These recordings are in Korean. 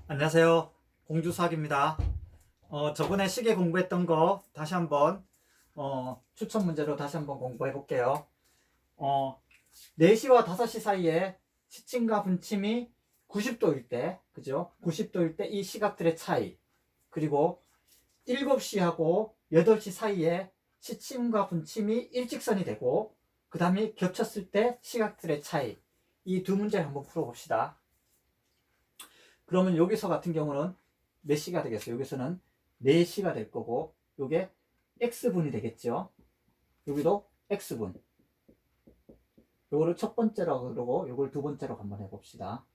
안녕하세요. 공주수학입니다. 저번에 시계 공부했던 거 다시 한번 추천 문제로 다시 한번 공부해 볼게요. 4시와 5시 사이에 시침과 분침이 90도일 때, 그죠? 90도일 때 이 시각들의 차이. 그리고 7시하고 8시 사이에 시침과 분침이 일직선이 되고, 그 다음에 겹쳤을 때 시각들의 차이. 이 두 문제를 한번 풀어봅시다. 그러면 여기서 같은 경우는 몇 시가 되겠어요? 여기서는 4시가 될 거고, 요게 x분이 되겠죠? 여기도 x분. 요거를 첫 번째로 그러고, 요걸 두 번째로 한번 해봅시다.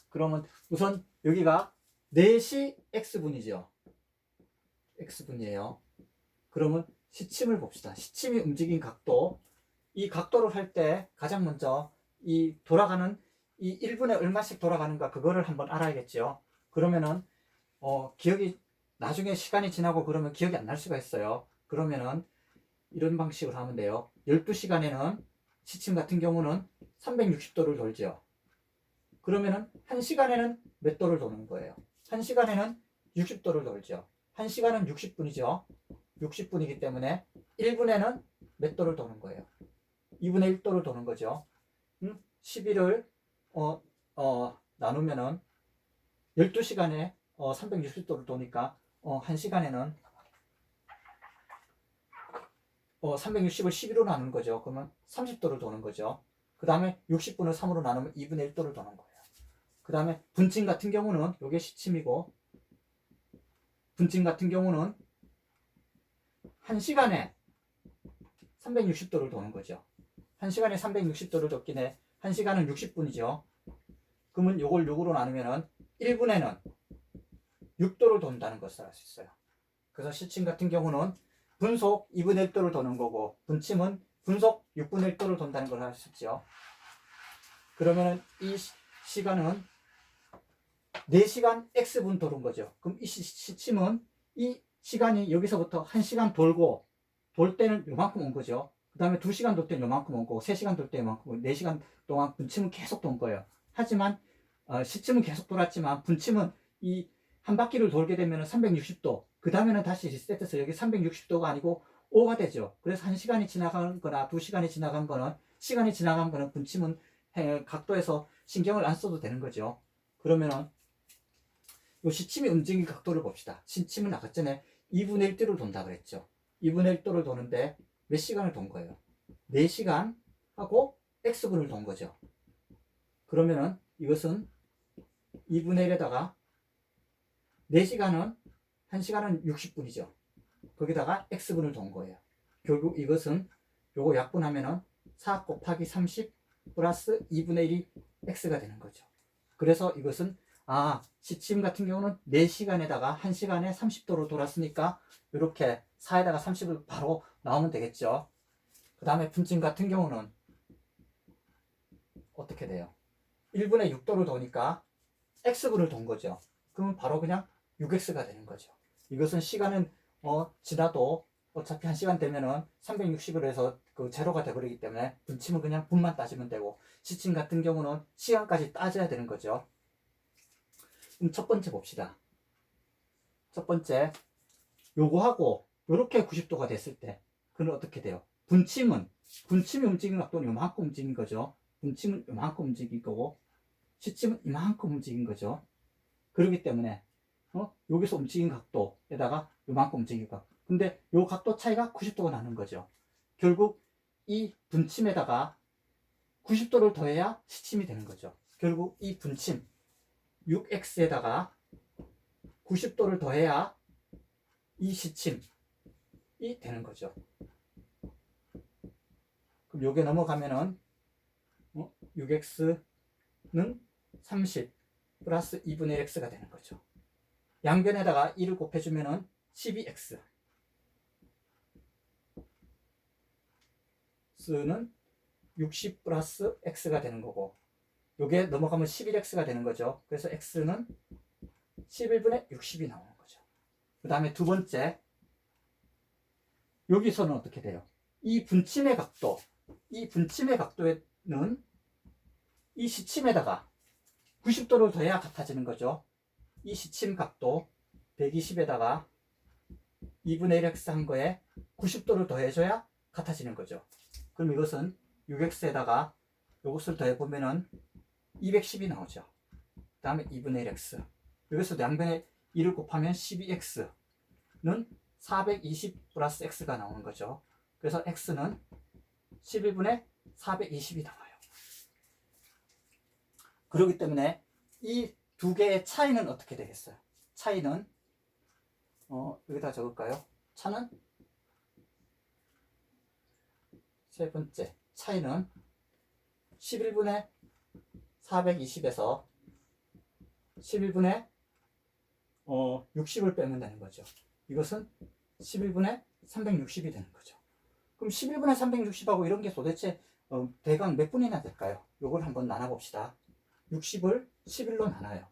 그러면 우선 여기가 4시 x분이죠? x분이에요. 그러면 시침을 봅시다. 시침이 움직인 각도. 이 각도를 할 때 가장 먼저 이 돌아가는 이 1분에 얼마씩 돌아가는가 그거를 한번 알아야겠죠. 그러면은 기억이 나중에 시간이 지나고 그러면 기억이 안 날 수가 있어요. 그러면은 이런 방식으로 하면 돼요. 12시간에는 시침 같은 경우는 360도를 돌죠. 그러면은 1시간에는 몇 도를 도는 거예요? 1시간에는 60도를 돌죠. 1시간은 60분이죠. 60분이기 때문에 1분에는 몇 도를 도는 거예요? 2분의 1도를 도는 거죠. 12를 나누면은 12시간에 360도를 도니까 1시간에는 360을 12로 나누는 거죠. 그러면 30도를 도는 거죠. 그 다음에 60분을 3으로 나누면 2분의 1도를 도는 거예요. 그 다음에 분침 같은 경우는 이게 시침이고, 분침 같은 경우는 1시간에 360도를 도는 거죠. 1시간에 360도를 돕기에 1시간은 60분이죠. 그러면 요걸 6으로 나누면은 1분에는 6도를 돈다는 것을 알 수 있어요. 그래서 시침 같은 경우는 분속 2분의 1도를 도는 거고, 분침은 분속 6분의 1도를 돈다는 걸 알 수 있죠. 그러면은 이 시간은 4시간 x분 도는 거죠. 그럼 이 시침은 이 시간이 여기서부터 1시간 돌고, 돌 때는 요만큼 온 거죠. 그 다음에 2시간 돌 때는 요만큼 온 거고, 3시간 돌 때는 요만큼, 4시간 동안 분침은 계속 돈 거예요. 하지만 시침은 계속 돌았지만 분침은 이 한 바퀴를 돌게 되면 360도, 그 다음에는 다시 리셋해서 여기 360도가 아니고 5가 되죠. 그래서 1시간이 지나간 거나 2시간이 지나간 거는, 시간이 지나간 거는 분침은 각도에서 신경을 안 써도 되는 거죠. 그러면은 요 시침이 움직인 각도를 봅시다. 시침은 아까 전에 2분의 1도를 돈다 그랬죠. 2분의 1도를 도는데 몇 시간을 돈 거예요? 4시간 하고 x분을 돈 거죠. 그러면은 이것은 2분의 1에다가 4시간은 1시간은 60분이죠. 거기다가 x분을 돈 거예요. 결국 이것은 요거 약분하면은 4 곱하기 30 플러스 2분의 1이 x가 되는 거죠. 그래서 이것은 시침 같은 경우는 4시간에다가 1시간에 30도로 돌았으니까 이렇게 4에다가 30을 바로 나오면 되겠죠. 그 다음에 분침 같은 경우는 어떻게 돼요? 1분에 6도를 도니까 x분을 돈 거죠. 그러면 바로 그냥 6x가 되는 거죠. 이것은 시간은 지나도 어차피 1시간 되면은 360으로 해서 그 제로가 돼버리기 때문에 분침은 그냥 분만 따지면 되고, 시침 같은 경우는 시간까지 따져야 되는 거죠. 그럼 첫 번째 봅시다. 첫 번째, 요거하고 요렇게 90도가 됐을 때 그는 어떻게 돼요? 분침이 움직인 각도는 요만큼 움직인 거죠. 분침은 요만큼 움직인 거고, 시침은 이만큼 움직인 거죠. 그렇기 때문에 여기서 움직인 각도에다가 요만큼 움직인 각도, 근데 요 각도 차이가 90도가 나는 거죠. 결국 이 분침에다가 90도를 더해야 시침이 되는 거죠. 결국 이 분침 6x에다가 90도를 더해야 이 시침이 되는 거죠. 그럼 요게 넘어가면은 6x는 30 플러스 2분의 1x가 되는 거죠. 양변에다가 1을 곱해주면은 12x 는 60 플러스 x가 되는 거고, 요게 넘어가면 11x가 되는 거죠. 그래서 x는 11분의 60이 나오는 거죠. 그 다음에 두 번째, 여기서는 어떻게 돼요? 이 분침의 각도에는 이 시침에다가 90도를 더해야 같아지는 거죠. 이 시침 각도 120에다가 2분의 1x 한 거에 90도를 더해줘야 같아지는 거죠. 그럼 이것은 6x에다가 이것을 더해보면은 210이 나오죠. 그 다음에 2분의 1x. 여기서 양변에 2를 곱하면 12x는 420 플러스 x가 나오는 거죠. 그래서 x는 11분의 420이 나와요. 그렇기 때문에 이 두 개의 차이는 어떻게 되겠어요? 차이는 여기다 적을까요? 차는 세 번째 차이는 11분의 420에서 11분의 60을 빼면 되는 거죠. 이것은 11분의 360이 되는 거죠. 그럼 11분의 360하고 이런 게 도대체 대강 몇 분이나 될까요? 이걸 한번 나눠봅시다. 60을 11로 나눠요.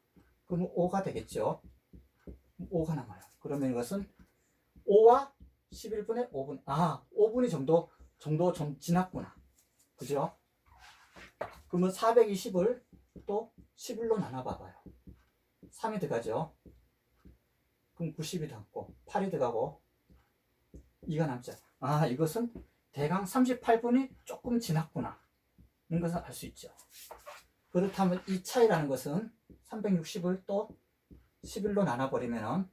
그럼 5가 되겠죠. 5가 남아요. 그러면 이것은 5와 11분의 5분. 5분이 정도 좀 지났구나. 그죠? 그러면 420을 또 11로 나눠봐봐요. 3이 들어가죠. 그럼 90이 들어가고 8이 들어가고 2가 남죠. 이것은 대강 38분이 조금 지났구나. 이런 것을 알 수 있죠. 그렇다면 이 차이라는 것은 360을 또 11로 나눠버리면은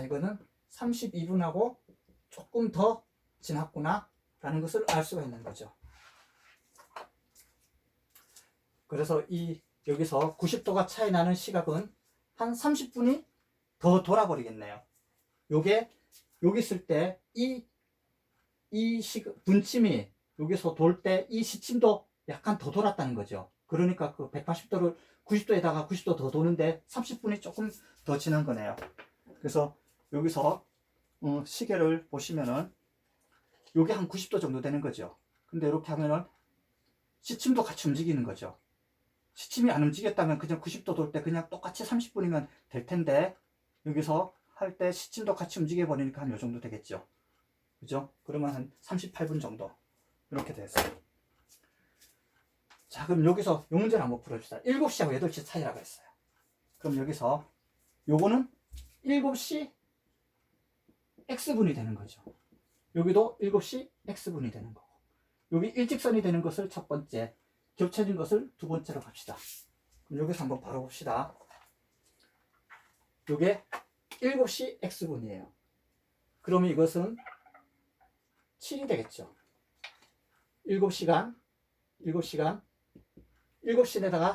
이거는 32분하고 조금 더 지났구나 라는 것을 알 수가 있는 거죠. 그래서 여기서 90도가 차이 나는 시각은 한 30분이 더 돌아버리겠네요. 여기 있을 때 분침이 여기서 돌 때 이 시침도 약간 더 돌았다는 거죠. 그러니까 그 180도를 90도에다가 90도 더 도는데 30분이 조금 더 지난 거네요. 그래서 여기서 시계를 보시면은 요게 한 90도 정도 되는 거죠. 근데 이렇게 하면은 시침도 같이 움직이는 거죠. 시침이 안 움직였다면 그냥 90도 돌 때 그냥 똑같이 30분이면 될 텐데 여기서 할 때 시침도 같이 움직여 버리니까 한 요 정도 되겠죠. 그죠? 그러면 한 38분 정도 이렇게 됐어요. 자, 그럼 여기서 요 문제를 한번 풀어줍시다. 7시하고 8시 차이라고 했어요. 그럼 여기서 요거는 7시 x분이 되는 거죠. 여기도 7시 x분이 되는 거고, 여기 일직선이 되는 것을 첫 번째, 겹쳐진 것을 두 번째로 갑시다. 그럼 여기서 한번 바로 봅시다. 요게 7시 x분이에요. 그러면 이것은 7이 되겠죠. 7시간 7시에다가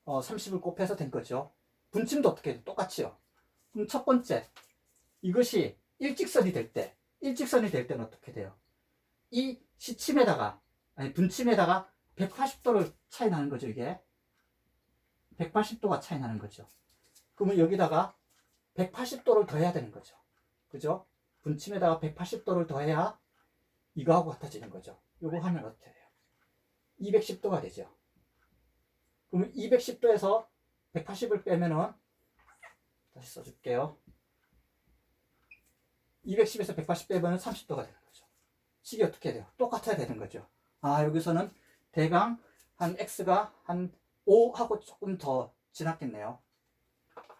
30을 곱해서 된 거죠. 분침도 어떻게 해요? 똑같이요. 그럼 첫 번째, 이것이 일직선이 될 때는 어떻게 돼요? 이 분침에다가 180도를 차이 나는 거죠, 이게. 180도가 차이 나는 거죠. 그러면 여기다가 180도를 더해야 되는 거죠. 그죠? 분침에다가 180도를 더해야 이거하고 같아지는 거죠. 요거 하면 어떻게 돼요? 210도가 되죠. 그러면 210도에서 180을 빼면은, 다시 써줄게요. 210에서 180 빼면 30도가 되는 거죠. 식이 어떻게 돼요? 똑같아야 되는 거죠. 여기서는 대강 한 x가 한 5하고 조금 더 지났겠네요.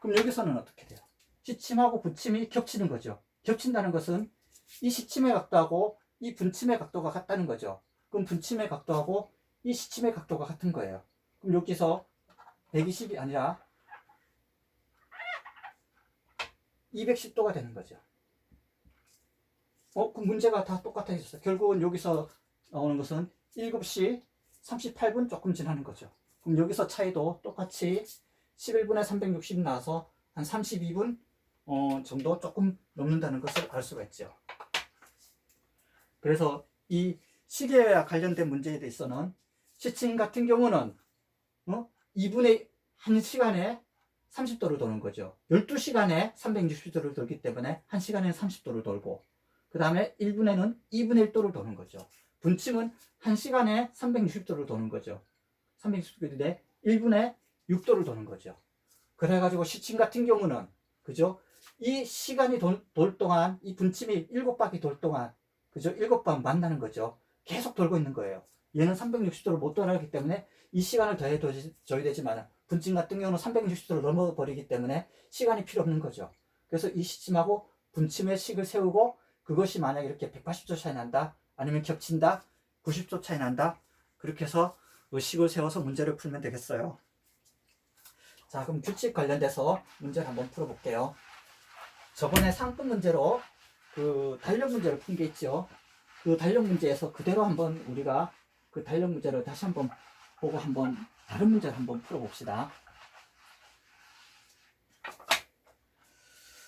그럼 여기서는 어떻게 돼요? 시침하고 분침이 겹치는 거죠. 겹친다는 것은 이 시침의 각도하고 이 분침의 각도가 같다는 거죠. 그럼 분침의 각도하고 이 시침의 각도가 같은 거예요. 그럼 여기서 120이 아니라 210도가 되는 거죠. 그 문제가 다 똑같아졌어요. 결국은 여기서 나오는 것은 7시 38분 조금 지나는 거죠. 그럼 여기서 차이도 똑같이 11분에 360 나와서 한 32분 정도 조금 넘는다는 것을 알 수가 있죠. 그래서 이 시계와 관련된 문제에 대해서는 시침 같은 경우는 2분의 1시간에 30도를 도는 거죠. 12시간에 360도를 돌기 때문에 1시간에 30도를 돌고, 그 다음에 1분에는 2분의 1도를 도는 거죠. 분침은 1시간에 360도를 도는 거죠. 360도인데 1분에 6도를 도는 거죠. 그래가지고 시침 같은 경우는, 그죠? 이 시간이 돌 동안, 이 분침이 7바퀴 돌 동안, 그죠? 7번 만나는 거죠. 계속 돌고 있는 거예요. 얘는 360도를 못 돌아가기 때문에 이 시간을 더해줘야 되지만 분침 같은 경우는 360도를 넘어버리기 때문에 시간이 필요 없는 거죠. 그래서 이 시침하고 분침의 식을 세우고 그것이 만약에 이렇게 180도 차이 난다, 아니면 겹친다, 90도 차이 난다, 그렇게 해서 그 식을 세워서 문제를 풀면 되겠어요. 자, 그럼 규칙 관련돼서 문제를 한번 풀어볼게요. 저번에 상품 문제로 그 달력 문제를 푼 게 있죠. 그 달력 문제에서 그대로 한번 우리가 그 달력 문제를 다시 한번 보고 한번 다른 문제를 한번 풀어봅시다.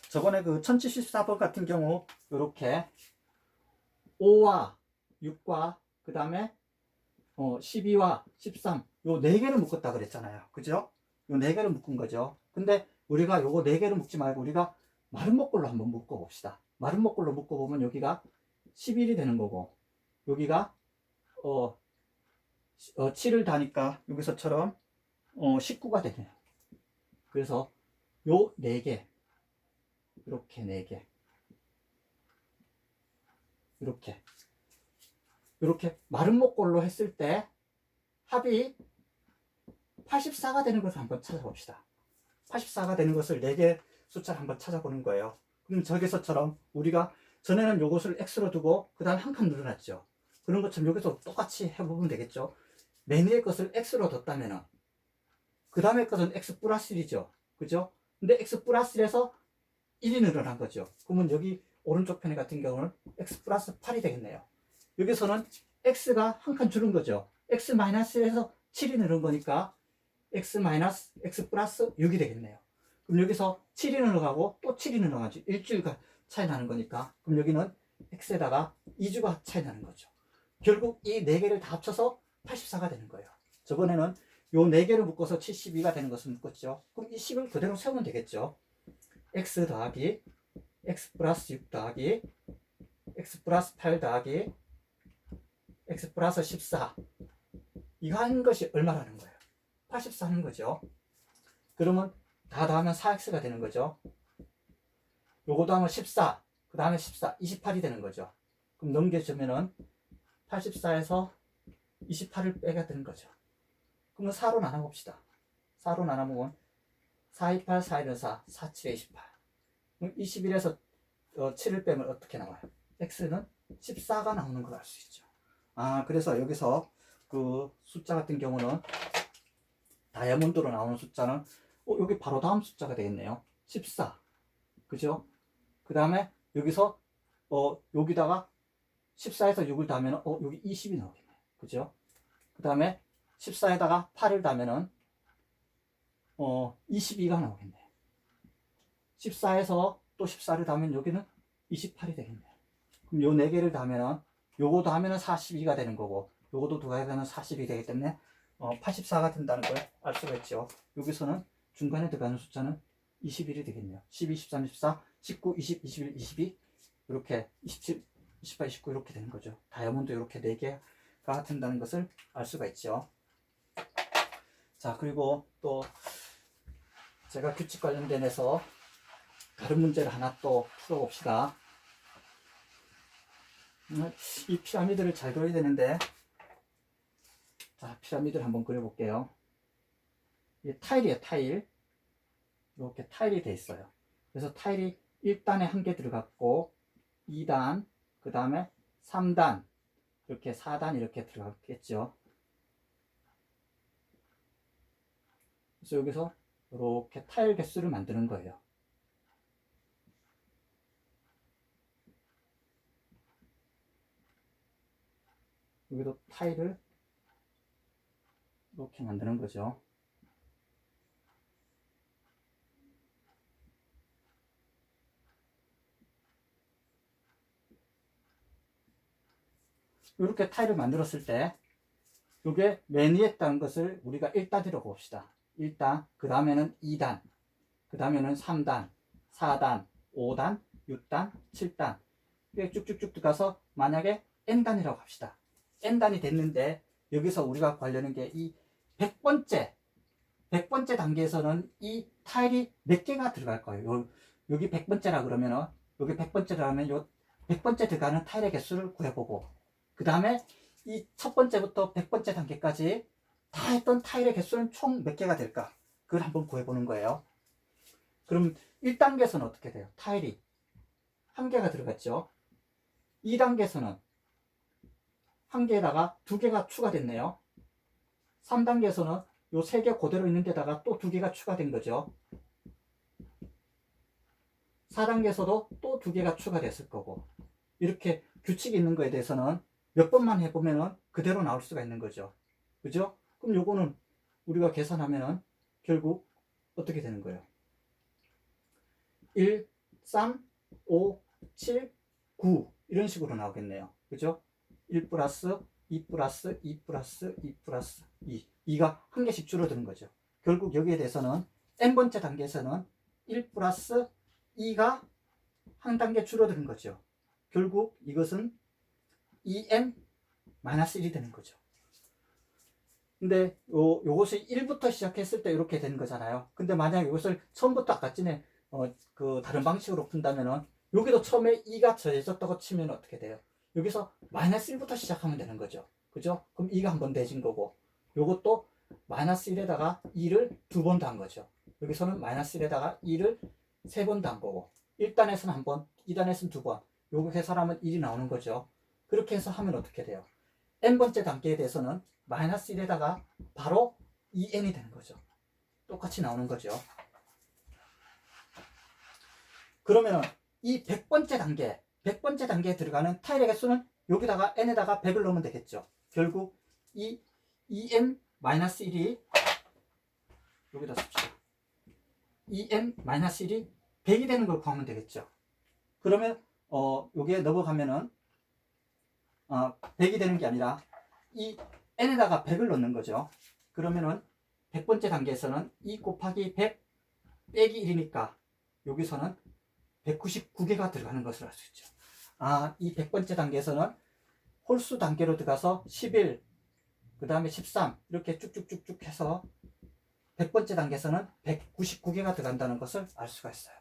저번에 그 1074번 같은 경우 이렇게 5와 6과 그 다음에 12와 13 요 4개를 묶었다 그랬잖아요. 그죠? 요 4개를 묶은 거죠. 근데 우리가 요거 4개를 묶지 말고 우리가 마른 목골로 한번 묶어 봅시다. 마른 목골로 묶어 보면 여기가 11이 되는 거고 여기가 7을 다니까 여기서처럼 19가 되네요. 그래서 요 4개 이렇게 4개 이렇게 마른 목골로 했을 때 합이 84가 되는 것을 한번 찾아봅시다. 84가 되는 것을 4개 숫자를 한번 찾아보는 거예요. 그럼 저기서처럼 우리가 전에는 요것을 x로 두고 그 다음 한 칸 늘어났죠. 그런 것처럼 여기서 똑같이 해보면 되겠죠. 맨 위에 것을 x로 뒀다면은 그 다음에 것은 x 플러스 1이죠. 그죠? 근데 x 플러스 1에서 1이 늘어난 거죠. 그러면 여기 오른쪽 편에 같은 경우는 x 플러스 8이 되겠네요. 여기서는 x가 한 칸 줄은 거죠. x 마이너스 1에서 7이 늘은 거니까 x 마이너스 x 플러스 6이 되겠네요. 그럼 여기서 7이 늘어가고 또 7이 늘어가죠. 일주일간 차이 나는 거니까. 그럼 여기는 x에다가 2주가 차이 나는 거죠. 결국 이 4개를 다 합쳐서 84가 되는 거예요. 저번에는 요 4개를 묶어서 72가 되는 것을 묶었죠. 그럼 이 식을 그대로 세우면 되겠죠. x 더하기 x 플러스 6 더하기 x 플러스 8 더하기 x 플러스 14 이거 하는 것이 얼마라는 거예요? 84 하는 거죠. 그러면 다 더하면 4x가 되는 거죠. 요거도 하면 14, 그 다음에 14, 28이 되는 거죠. 그럼 넘겨주면은 84에서 28을 빼게 되는 거죠. 그러면 4로 나눠봅시다. 4로 나눠보면 4, 28, 4, 1, 4, 4, 7에 28. 그럼 21에서 7을 빼면 어떻게 나와요? x는 14가 나오는 걸 알 수 있죠. 아, 그래서 여기서 그 숫자 같은 경우는 다이아몬드로 나오는 숫자는 여기 바로 다음 숫자가 되겠네요. 14. 그죠? 그 다음에 여기서 여기다가 14에서 6을 더하면 여기 20이 나오겠네요. 그죠? 그 다음에 14에다가 8을 더하면은 22가 나오겠네요. 14에서 또 14를 더하면 여기는 28이 되겠네요. 그럼 요 4개를 더하면은 요거 더하면은 42가 되는 거고 요것도 더하면 42이 되기 때문에 84가 된다는 걸 알 수가 있죠. 여기서는 중간에 들어가는 숫자는 21이 되겠네요. 12, 13, 14, 19, 20, 21, 22 이렇게 27, 28, 29 이렇게 되는 거죠. 다이아몬드 이렇게 4개가 된다는 것을 알 수가 있죠. 자, 그리고 또 제가 규칙 관련돼서 다른 문제를 하나 또 풀어봅시다. 이 피라미드를 잘 그려야 되는데, 자, 피라미드를 한번 그려볼게요. 이게 타일이에요, 타일. 이렇게 타일이 돼 있어요. 그래서 타일이 1단에 한 개 들어갔고, 2단, 그 다음에 3단, 이렇게 4단 이렇게 들어갔겠죠. 그래서 여기서 이렇게 타일 개수를 만드는 거예요. 여기도 타일을 이렇게 만드는 거죠. 이렇게 타일을 만들었을 때 이게 맨 위에 있다는 것을 우리가 1단이라고 봅시다. 1단, 그 다음에는 2단, 그 다음에는 3단, 4단, 5단, 6단, 7단 이렇게 쭉쭉쭉 들어가서 만약에 n단이라고 합시다. n단이 됐는데 여기서 우리가 관련한 게 이 100번째 단계에서는 이 타일이 몇 개가 들어갈 거예요. 여기 100번째라 그러면은 여기 100번째라 하면 요 100번째 들어가는 타일의 개수를 구해보고 그 다음에 이 첫 번째부터 100번째 단계까지 다 했던 타일의 개수는 총 몇 개가 될까? 그걸 한번 구해보는 거예요. 그럼 1단계에서는 어떻게 돼요? 타일이 한 개가 들어갔죠. 2단계에서는 한 개에다가 두 개가 추가됐네요. 3단계에서는 요 세 개 그대로 있는 데다가 또 두 개가 추가된 거죠. 4단계에서도 또 두 개가 추가됐을 거고, 이렇게 규칙이 있는 거에 대해서는 몇 번만 해보면 그대로 나올 수가 있는 거죠. 그죠? 그럼 요거는 우리가 계산하면은 결국 어떻게 되는 거예요? 1, 3, 5, 7, 9 이런 식으로 나오겠네요. 그죠? 1 플러스 2 플러스 2 플러스 2 플러스 2 2가 한 개씩 줄어드는 거죠. 결국 여기에 대해서는 n번째 단계에서는 1 플러스 2가 한 단계 줄어드는 거죠. 결국 이것은 2n-1이 되는 거죠. 근데 요것이 1부터 시작했을 때 이렇게 되는 거잖아요. 근데 만약 이것을 처음부터 아까 전에 그 다른 방식으로 푼다면은 여기도 처음에 2가 더해졌다고 치면 어떻게 돼요? 여기서 마이너스 1부터 시작하면 되는 거죠. 그죠? 그럼 2가 한 번 더해진 거고, 요것도 마이너스 1에다가 2를 두 번 더한 거죠. 여기서는 마이너스 1에다가 2를 세 번 더한 거고, 1단에서는 한 번, 2단에서는 두 번, 요거 계산하면 1이 나오는 거죠. 그렇게 해서 하면 어떻게 돼요? n번째 단계에 대해서는 마이너스 1에다가 바로 2n이 되는 거죠. 똑같이 나오는 거죠. 그러면 이 100번째 단계에 들어가는 타일의 개수는 여기다가 n에다가 100을 넣으면 되겠죠. 결국 이 2n-1이 여기다 씁시다. 2n-1이 100이 되는 걸 구하면 되겠죠. 그러면 여기에 넘어가면은 100이 되는 게 아니라 이 n에다가 100을 넣는 거죠. 그러면은 100번째 단계에서는 2 곱하기 100 빼기 1이니까 여기서는 199개가 들어가는 것을 알 수 있죠. 이 100번째 단계에서는 홀수 단계로 들어가서 11, 그 다음에 13 이렇게 쭉쭉쭉쭉 해서 100번째 단계에서는 199개가 들어간다는 것을 알 수가 있어요.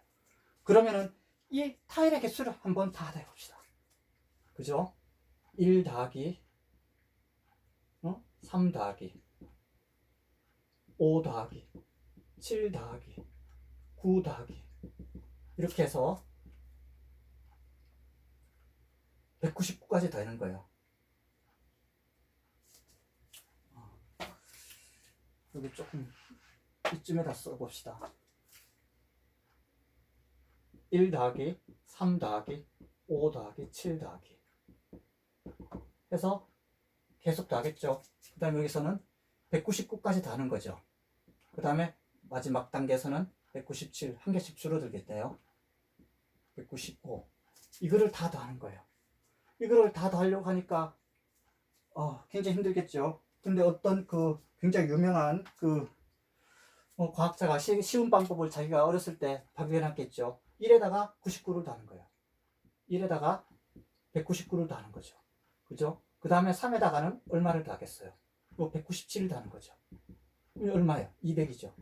그러면은 이 타일의 개수를 한번 다 해봅시다. 그죠? 1 더하기 3 더하기 5 더하기 7 더하기 9 더하기 이렇게 해서 199까지 더하는 거예요. 여기 조금 이쯤에다 써봅시다. 1 더하기 3 더하기 5 더하기 7 더하기 해서 계속 더하겠죠. 그 다음에 여기서는 199까지 더하는 거죠. 그 다음에 마지막 단계에서는 197 한 개씩 줄어들겠네요. 195 이거를 다 더하는 거예요. 이거를 다 더하려고 하니까 굉장히 힘들겠죠. 근데 어떤 그 굉장히 유명한 그 과학자가 쉬운 방법을 자기가 어렸을 때 발견했겠죠. 1에다가 99를 더하는 거예요. 1에다가 199를 더하는 거죠. 그죠? 그 다음에 3에다가는 얼마를 더하겠어요? 197을 더하는 거죠. 얼마예요? 200이죠.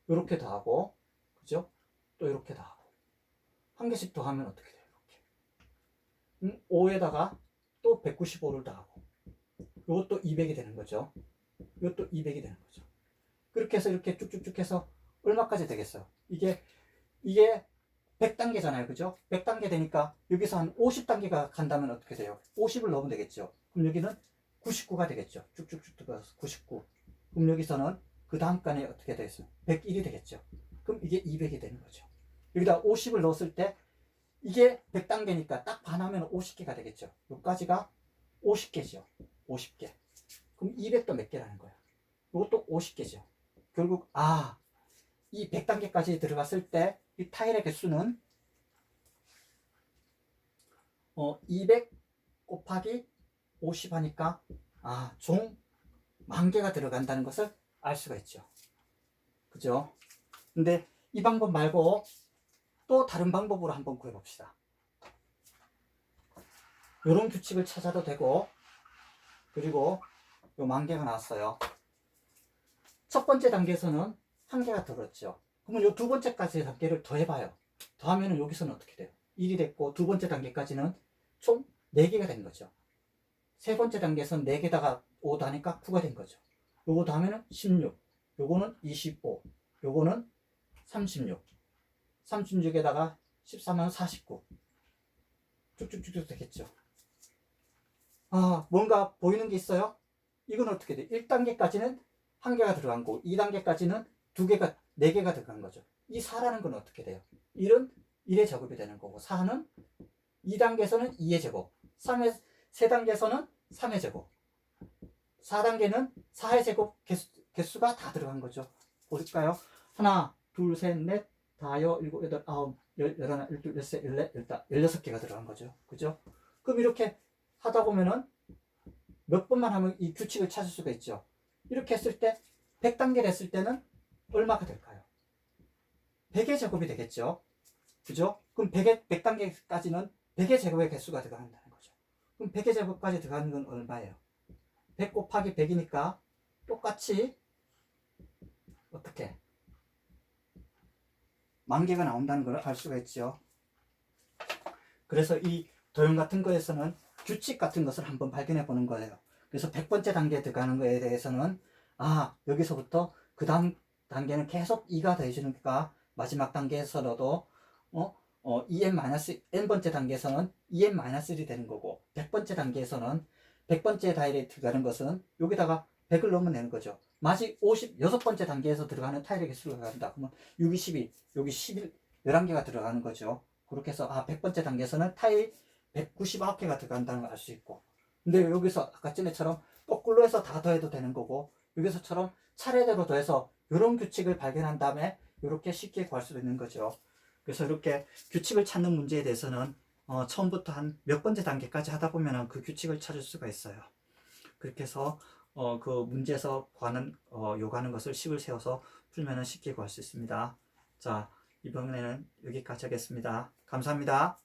이렇게 더하고, 그죠? 또 이렇게 더하고. 한 개씩 더하면 어떻게 돼요? 이렇게. 5에다가 또 195를 더하고. 이것도 200이 되는 거죠. 이것도 200이 되는 거죠. 그렇게 해서 이렇게 쭉쭉쭉 해서 얼마까지 되겠어요? 이게 100단계잖아요. 그죠? 100단계 되니까 여기서 한 50단계가 간다면 어떻게 돼요? 50을 넣으면 되겠죠. 그럼 여기는 99가 되겠죠. 쭉쭉쭉 들어가서 99. 그럼 여기서는 그 다음 간에 어떻게 되겠어요? 101이 되겠죠. 그럼 이게 200이 되는 거죠. 여기다 50을 넣었을 때 이게 100단계니까 딱 반하면 50개가 되겠죠. 여기까지가 50개죠. 50개. 그럼 200도 몇 개라는 거예요? 이것도 50개죠. 결국 이 100단계까지 들어갔을 때 이 타일의 개수는 200 곱하기 50 하니까 총 10,000개가 들어간다는 것을 알 수가 있죠. 그죠? 근데 이 방법 말고 또 다른 방법으로 한번 구해봅시다. 이런 규칙을 찾아도 되고, 그리고 요 10,000개가 나왔어요. 첫 번째 단계에서는 한 개가 들었죠. 그러면 요 두 번째까지 단계를 더해봐요. 더하면 여기서는 어떻게 돼요? 1이 됐고, 두 번째 단계까지는 총 4개가 된 거죠. 세 번째 단계에서는 4개다가 5 더하니까 9가 된 거죠. 요거 더하면은 16, 요거는 25, 요거는 36, 36에다가 13하면 49. 쭉쭉쭉쭉 되겠죠. 아, 뭔가 보이는 게 있어요? 이건 어떻게 돼? 1단계까지는 1개가 들어간 거고 2단계까지는 2개가 4개가 들어간 거죠. 이 4라는 건 어떻게 돼요? 1은 1의 제곱이 되는 거고 4는 2단계에서는 2의 제곱, 3단계에서는 3의 제곱, 4단계는 4의 제곱 개수가 다 들어간 거죠. 볼까요? 하나, 둘, 셋, 넷, 다여, 일곱, 여덟, 아홉, 열, 열하나, 열둘, 열셋, 열넷, 열다, 16개가 들어간 거죠. 그죠? 그럼 이렇게 하다 보면은 몇 번만 하면 이 규칙을 찾을 수가 있죠. 이렇게 했을 때 100단계를 했을 때는 얼마가 될까요? 100의 제곱이 되겠죠. 그죠? 그럼 100단계까지는 100의 제곱의 개수가 들어간다는 거죠. 그럼 100의 제곱까지 들어가는 건 얼마예요? 100 곱하기 100이니까 똑같이 어떻게? 10,000개가 나온다는 걸 알 수가 있죠. 그래서 이 도형 같은 거에서는 규칙 같은 것을 한번 발견해 보는 거예요. 그래서 100번째 단계에 들어가는 거에 대해서는 여기서부터 그 다음 단계는 계속 2가 더해주니까 마지막 단계에서도 n번째 단계에서는 2n-1이 되는 거고 100번째 단계에서는 100번째 타일에 들어가는 것은 여기다가 100을 넣으면 거죠. 마지 56번째 단계에서 들어가는 타일의 개수를 들어간다. 그러면 6, 22, 여기 11, 11개가 들어가는 거죠. 그렇게 해서 100번째 단계에서는 타일 199개가 들어간다는 걸 알 수 있고, 근데 여기서 아까 전에처럼 거꾸로 해서 다 더해도 되는 거고, 여기서처럼 차례대로 더해서 이런 규칙을 발견한 다음에 이렇게 쉽게 구할 수 있는 거죠. 그래서 이렇게 규칙을 찾는 문제에 대해서는 처음부터 한 몇 번째 단계까지 하다 보면 그 규칙을 찾을 수가 있어요. 그렇게 해서 그 문제에서 구하는 요구하는 것을 식을 세워서 풀면 쉽게 구할 수 있습니다. 자, 이번에는 여기까지 하겠습니다. 감사합니다.